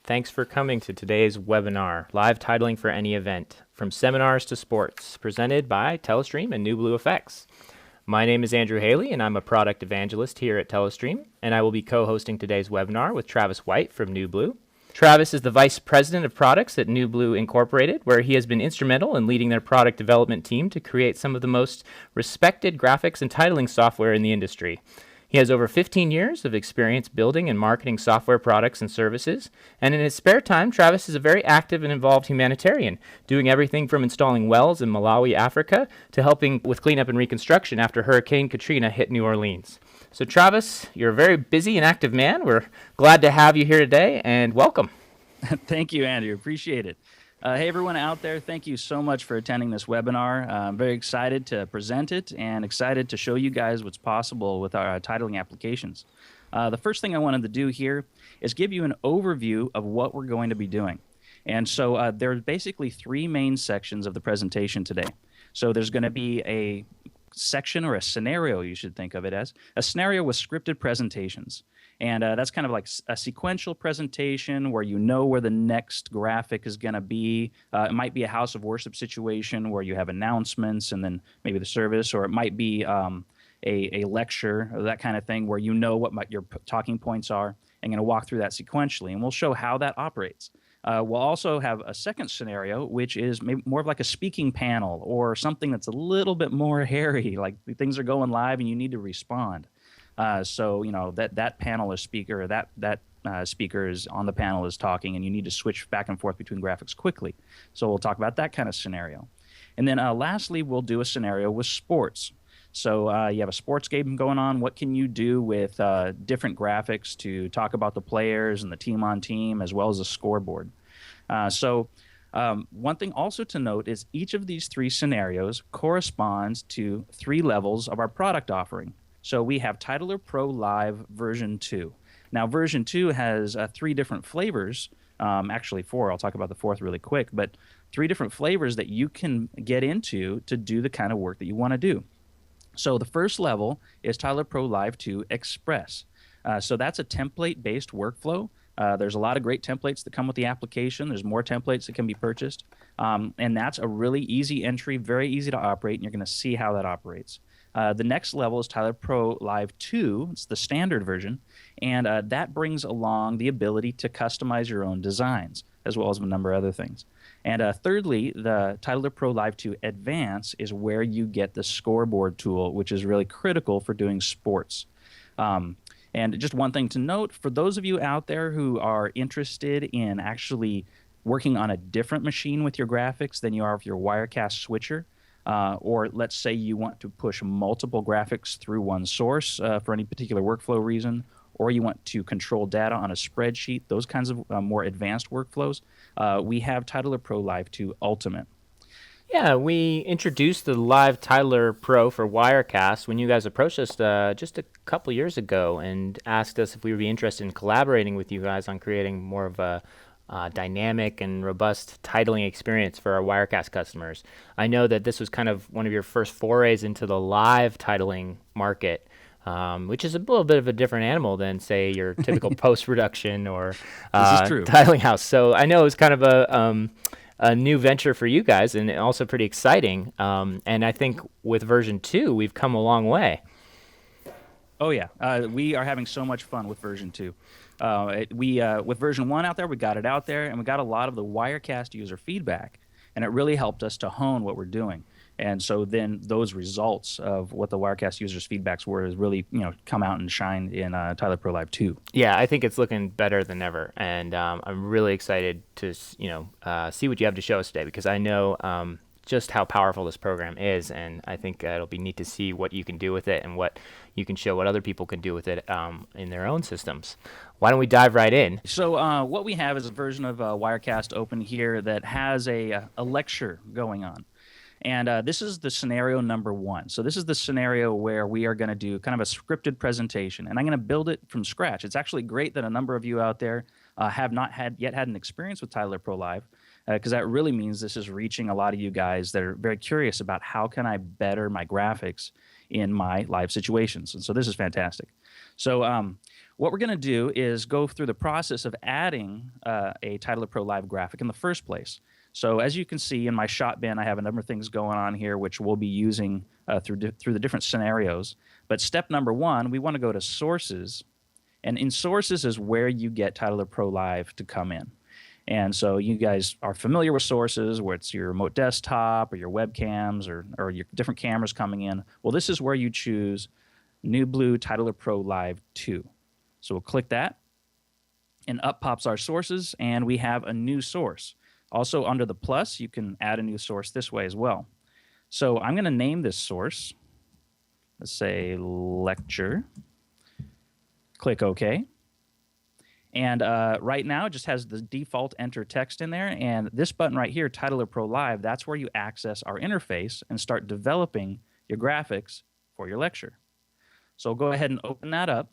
Thanks for coming to today's webinar, Live Titling for Any Event, From Seminars to Sports, presented by Telestream and NewBlue Effects. My name is Andrew Haley, and I'm a product evangelist here at Telestream, and I will be co-hosting today's webinar with Travis White from NewBlue. Travis is the Vice President of Products at NewBlue Incorporated, where he has been instrumental in leading their product development team to create some of the most respected graphics and titling software in the industry. He has over 15 years of experience building and marketing software products and services, and in his spare time, Travis is a very active and involved humanitarian, doing everything from installing wells in Malawi, Africa, to helping with cleanup and reconstruction after Hurricane Katrina hit New Orleans. So Travis, you're a very busy and active man. We're glad to have you here today, and welcome. Thank you, Andrew. Appreciate it. Hey, everyone out there, thank you so much for attending this webinar. I'm very excited to present it and excited to show you guys what's possible with our titling applications. The first thing I wanted to do here is give you an overview of what we're going to be doing. And so there are basically three main sections of the presentation today. So there's going to be a section or a scenario, you should think of it as, a scenario with scripted presentations. And that's kind of like a sequential presentation where you know where the next graphic is going to be. It might be a house of worship situation where you have announcements and then maybe the service, or it might be a lecture or that kind of thing where you know what your talking points are. I'm going to walk through that sequentially, and we'll show how that operates. We'll also have a second scenario, which is maybe more of like a speaking panel or something that's a little bit more hairy, like things are going live and you need to respond. So you know that panel or speaker, or that speaker is on the panel is talking, and you need to switch back and forth between graphics quickly. So we'll talk about that kind of scenario, and then lastly, we'll do a scenario with sports. So you have a sports game going on. What can you do with different graphics to talk about the players and the team on team, as well as a scoreboard? One thing also to note is each of these three scenarios corresponds to three levels of our product offering. So we have Titler Pro Live version 2. Now version 2 has three different flavors, actually four. I'll talk about the fourth really quick, but three different flavors that you can get into to do the kind of work that you want to do. So the first level is Titler Pro Live 2 Express. So that's a template-based workflow. There's a lot of great templates that come with the application. There's more templates that can be purchased. And that's a really easy entry, very easy to operate, and you're going to see how that operates. The next level is Titler Pro Live 2. It's the standard version, and that brings along the ability to customize your own designs, as well as a number of other things. And thirdly, the Titler Pro Live 2 Advance is where you get the scoreboard tool, which is really critical for doing sports. And just one thing to note, for those of you out there who are interested in actually working on a different machine with your graphics than you are with your Wirecast switcher, or let's say you want to push multiple graphics through one source for any particular workflow reason, or you want to control data on a spreadsheet, those kinds of more advanced workflows, we have Titler Pro Live 2 Ultimate. Yeah, we introduced the Live Titler Pro for Wirecast when you guys approached us just a couple years ago and asked us if we would be interested in collaborating with you guys on creating more of a dynamic and robust titling experience for our Wirecast customers. I know that this was kind of one of your first forays into the live titling market, which is a little bit of a different animal than, say, your typical post-production or titling house. So I know it was kind of a new venture for you guys, and also pretty exciting. And I think with version 2, we've come a long way. Oh yeah, we are having so much fun with version 2. With version 1 out there, we got it out there, and we got a lot of the Wirecast user feedback, and it really helped us to hone what we're doing. And so then those results of what the Wirecast users' feedbacks were has really, come out and shine in Titler Pro Live 2. Yeah, I think it's looking better than ever, and I'm really excited to see what you have to show us today, because I know just how powerful this program is, and I think it'll be neat to see what you can do with it and what you can show what other people can do with it in their own systems. Why don't we dive right in? So what we have is a version of Wirecast open here that has a lecture going on. And this is the scenario number 1. So this is the scenario where we are going to do kind of a scripted presentation, and I'm going to build it from scratch. It's actually great that a number of you out there have not yet had an experience with Titler Pro Live, because that really means this is reaching a lot of you guys that are very curious about how can I better my graphics in my live situations. And so this is fantastic. So what we're going to do is go through the process of adding a Titler Pro Live graphic in the first place. So as you can see in my shot bin, I have a number of things going on here which we'll be using through the different scenarios. But step number one, we want to go to Sources. And in Sources is where you get Titler Pro Live to come in. And so you guys are familiar with Sources, where it's your remote desktop or your webcams or your different cameras coming in. Well, this is where you choose NewBlue Titler Pro Live 2. So we'll click that, and up pops our sources, and we have a new source. Also, under the plus, you can add a new source this way as well. So I'm going to name this source. Let's say lecture. Click OK. And right now, it just has the default enter text in there. And this button right here, Titler Pro Live, that's where you access our interface and start developing your graphics for your lecture. So go ahead and open that up.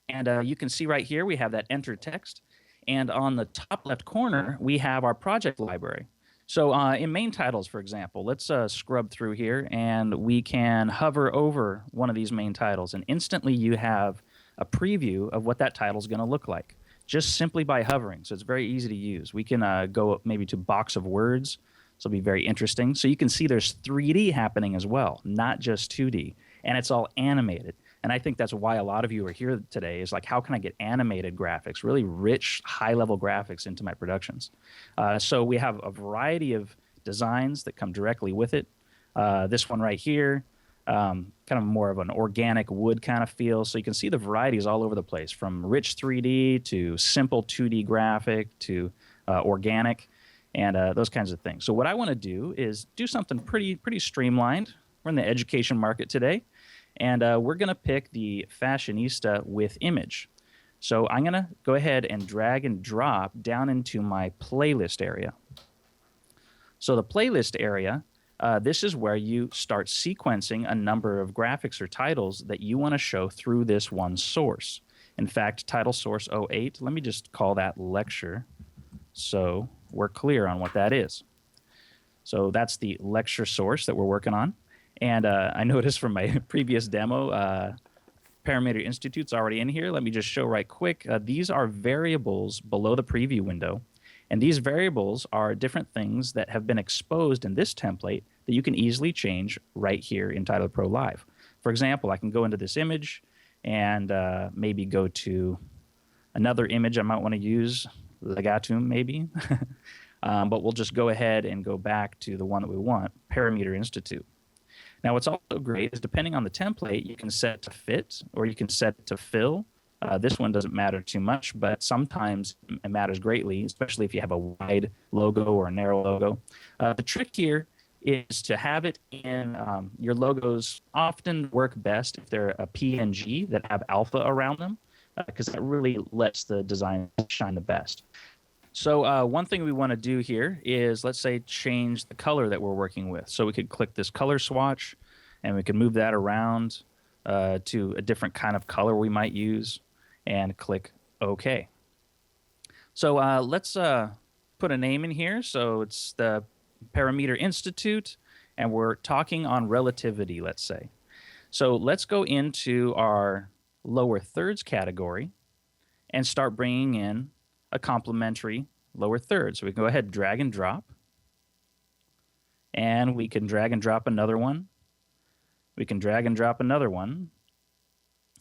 And you can see right here we have that enter text. And on the top left corner, we have our project library. So in main titles, for example, let's scrub through here, and we can hover over one of these main titles. And instantly you have a preview of what that title is going to look like, just simply by hovering. So it's very easy to use. We can go maybe to box of words. So it'll be very interesting. So you can see there's 3D happening as well, not just 2D. And it's all animated. And I think that's why a lot of you are here today, is like, how can I get animated graphics, really rich, high-level graphics into my productions? So we have a variety of designs that come directly with it. This one right here, kind of more of an organic wood kind of feel. So you can see the varieties all over the place, from rich 3D to simple 2D graphic to organic, and those kinds of things. So what I want to do is do something pretty streamlined. We're in the education market today. And we're going to pick the fashionista with image. So I'm going to go ahead and drag and drop down into my playlist area. So the playlist area, this is where you start sequencing a number of graphics or titles that you want to show through this one source. In fact, title source 08, let me just call that lecture so we're clear on what that is. So that's the lecture source that we're working on. And I noticed from my previous demo, Parameter Institute's already in here. Let me just show right quick. These are variables below the preview window. And these variables are different things that have been exposed in this template that you can easily change right here in Titler Pro Live. For example, I can go into this image and maybe go to another image I might want to use, Legatum maybe. But we'll just go ahead and go back to the one that we want, Parameter Institute. Now, what's also great is depending on the template, you can set to fit or you can set to fill. This one doesn't matter too much, but sometimes it matters greatly, especially if you have a wide logo or a narrow logo. The trick here is to have it in your logos often work best if they're a PNG that have alpha around them, because that really lets the design shine the best. So one thing we want to do here is, let's say, change the color that we're working with. So we could click this color swatch, and we can move that around to a different kind of color we might use, and click OK. So let's put a name in here. So it's the Parameter Institute, and we're talking on relativity, let's say. So let's go into our lower thirds category and start bringing in a complementary lower third. So we can go ahead and drag and drop. And we can drag and drop another one. We can drag and drop another one.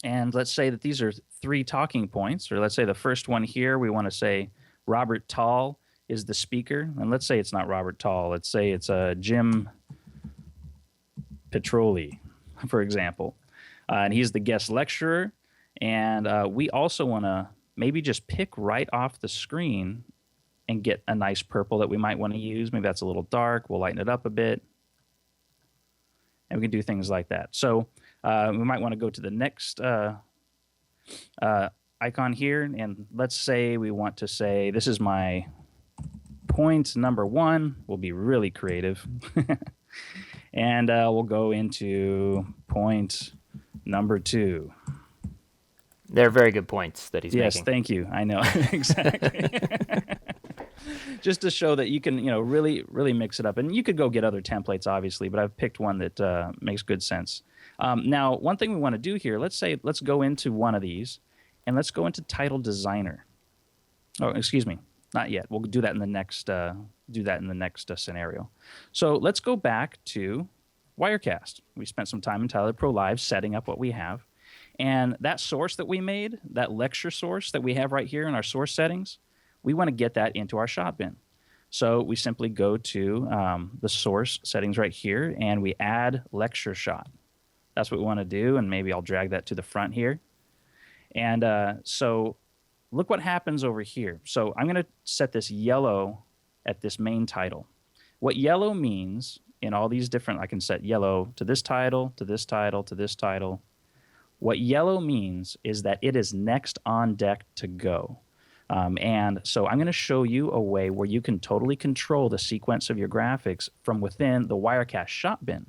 And let's say that these are 3 talking points. Or let's say the first one here, we want to say Robert Tall is the speaker. And let's say it's not Robert Tall. Let's say it's Jim Petroli, for example. And he's the guest lecturer. And we also want to maybe just pick right off the screen and get a nice purple that we might want to use. Maybe that's a little dark. We'll lighten it up a bit. And we can do things like that. So we might want to go to the next icon here. And let's say we want to say, this is my point number 1. We'll be really creative. And we'll go into point number 2. They're very good points that he's making. Yes, thank you. I know. Exactly. just to show that you can, really, really mix it up. And you could go get other templates, obviously, but I've picked one that makes good sense. Now, one thing we want to do here, let's go into one of these, and let's go into Title Designer. Oh, excuse me, not yet. We'll do that in the next scenario. So let's go back to Wirecast. We spent some time in Tyler Pro Live setting up what we have. And that source that we made, that lecture source that we have right here in our source settings, we want to get that into our shot bin. So we simply go to the source settings right here, and we add lecture shot. That's what we want to do, and maybe I'll drag that to the front here. And so look what happens over here. So I'm going to set this yellow at this main title. What yellow means in all these different, I can set yellow to this title, to this title, to this title. What yellow means is that it is next on deck to go. And so I'm going to show you a way where you can totally control the sequence of your graphics from within the Wirecast shot bin.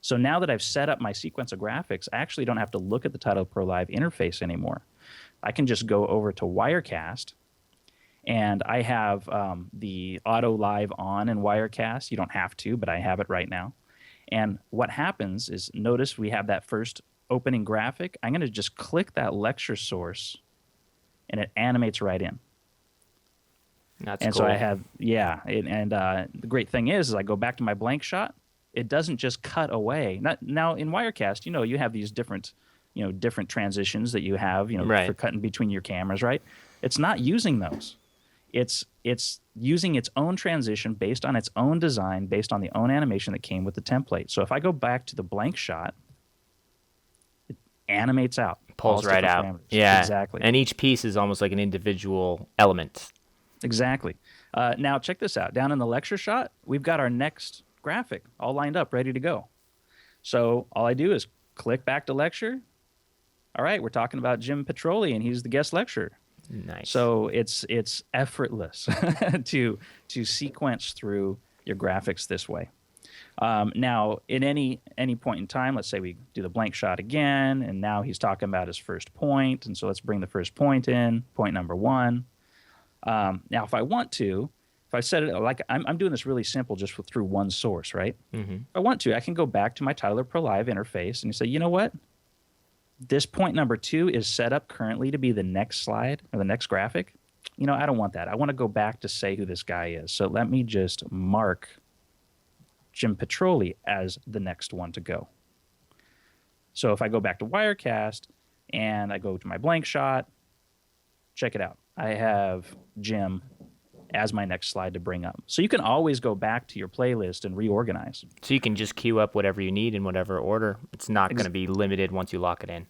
So now that I've set up my sequence of graphics, I actually don't have to look at the Title Pro Live interface anymore. I can just go over to Wirecast, and I have the auto live on in Wirecast. You don't have to, but I have it right now. And what happens is, notice we have that first opening graphic. I'm going to just click that lecture source, and it animates right in. That's and cool. So I have, the great thing is I go back to my blank shot. It doesn't just cut away. Now in Wirecast, you have these different transitions that you have, right, for cutting between your cameras, right? It's not using those. It's using its own transition based on its own design, based on the own animation that came with the template. So if I go back to the blank shot, it animates out. Pulls right out. Parameters. Yeah, exactly. And each piece is almost like an individual element. Exactly. Now check this out. Down in the lecture shot, we've got our next graphic all lined up, ready to go. So all I do is click back to lecture. All right, we're talking about Jim Petroli, and he's the guest lecturer. Nice. So it's effortless to sequence through your graphics this way. Now, in any point in time, let's say we do the blank shot again, and now he's talking about his first point, and so let's bring the first point in, point number 1. Now, if I want to, if I set it like I'm doing this really simple, just through one source, right? Mm-hmm. If I want to, I can go back to my Tyler Pro Live interface and say, you know what? This point number 2 is set up currently to be the next slide or the next graphic. I don't want that. I want to go back to say who this guy is. So let me just mark Jim Petroli as the next one to go. So if I go back to Wirecast and I go to my blank shot, check it out. I have Jim as my next slide to bring up. So you can always go back to your playlist and reorganize. So you can just queue up whatever you need in whatever order. It's not going to be limited once you lock it in.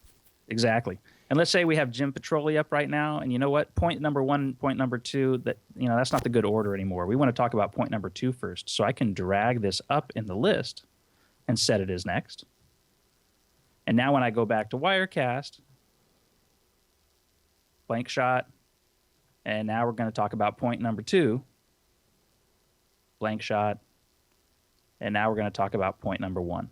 Exactly. And let's say we have Jim Petroli up right now, and you know what? Point number 1, point number 2, that's not the good order anymore. We want to talk about point number 2 first. So I can drag this up in the list and set it as next. And now when I go back to Wirecast, blank shot, and now we're going to talk about point number 2, blank shot, and now we're going to talk about point number 1.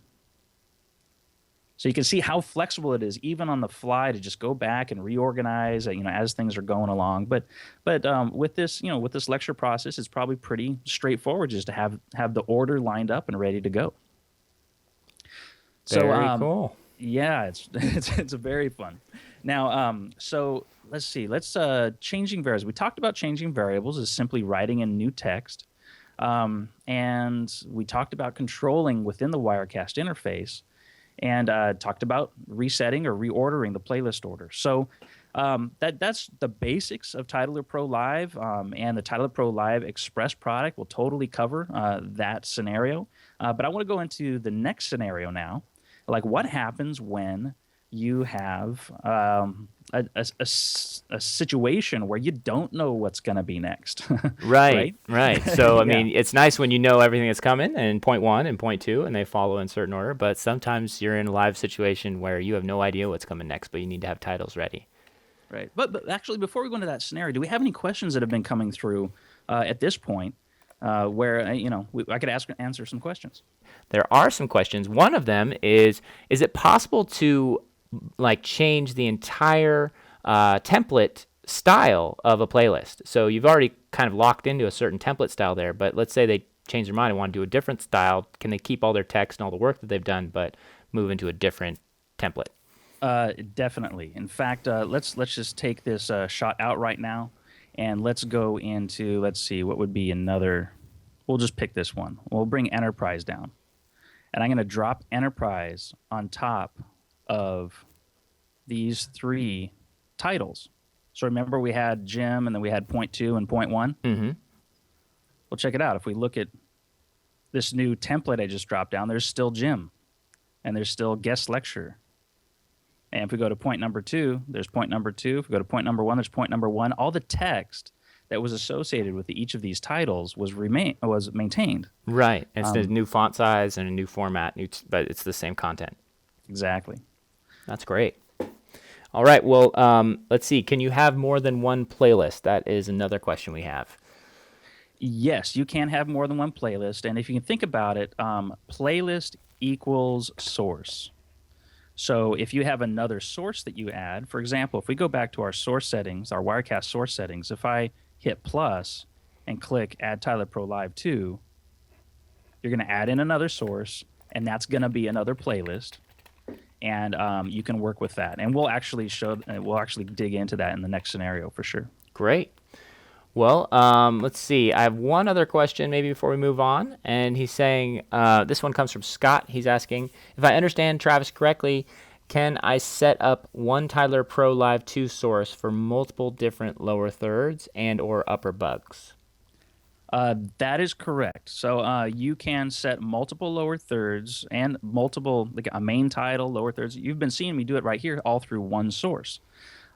So you can see how flexible it is, even on the fly, to just go back and reorganize, as things are going along. But with this, with this lecture process, it's probably pretty straightforward just to have the order lined up and ready to go. Very cool. Yeah, it's very fun. Now, so let's see. Let's changing variables. We talked about changing variables is simply writing in new text, and we talked about controlling within the Wirecast interface, and talked about resetting or reordering the playlist order. So that's the basics of Title Pro Live, and the Title Pro Live Express product will totally cover that scenario. But I want to go into the next scenario now. Like, what happens when you have a situation where you don't know what's going to be next? Right. So, I mean, Yeah. it's nice when you know everything that's coming and point 1 and point 2, and they follow in certain order. But sometimes you're in a live situation where you have no idea what's coming next, but you need to have titles ready. Right. But actually, before we go into that scenario, do we have any questions that have been coming through at this point where, I could answer some questions? There are some questions. One of them is it possible to change the entire template style of a playlist? So you've already kind of locked into a certain template style there. But let's say they change their mind and want to do a different style. Can they keep all their text and all the work that they've done, but move into a different template? Definitely. In fact, let's just take this shot out right now, and let's go into, let's see, what would be another. We'll just pick this one. We'll bring Enterprise down, and I'm going to drop Enterprise on top of these three titles. So remember, we had Jim, and then we had point 2 and point 1. Mm-hmm. Well, check it out. If we look at this new template I just dropped down, there's still Jim, and there's still guest lecture. And if we go to point number 2, there's point number 2. If we go to point number 1, there's point number 1. All the text that was associated with each of these titles was maintained. Right. It's a new font size and a new format, but it's the same content. Exactly. That's great. All right. Well, let's see. Can you have more than one playlist? That is another question we have. Yes, you can have more than one playlist. And if you can think about it, playlist equals source. So if you have another source that you add, for example, if we go back to our source settings, our Wirecast source settings, if I hit plus and click Add Tyler Pro Live 2, you're going to add in another source, and that's going to be another playlist. And you can work with that. And we'll actually dig into that in the next scenario for sure. Great. Well, let's see. I have one other question maybe before we move on. And he's saying, this one comes from Scott. He's asking, if I understand Travis correctly, can I set up one Tyler Pro Live 2 source for multiple different lower thirds and or upper bugs? That is correct. So you can set multiple lower thirds and multiple, like a main title, lower thirds. You've been seeing me do it right here all through one source.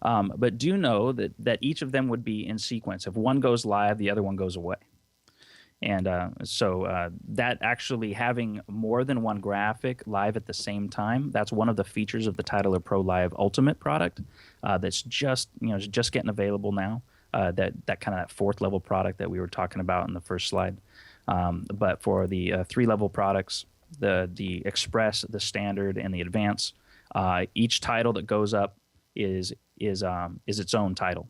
But do know that each of them would be in sequence. If one goes live, the other one goes away. And so that actually having more than one graphic live at the same time, that's one of the features of the Titler Pro Live Ultimate product that's just getting available now. That kind of that fourth level product that we were talking about in the first slide. But for the 3-level products, the Express, the Standard, and the Advance, each title that goes up is its own title.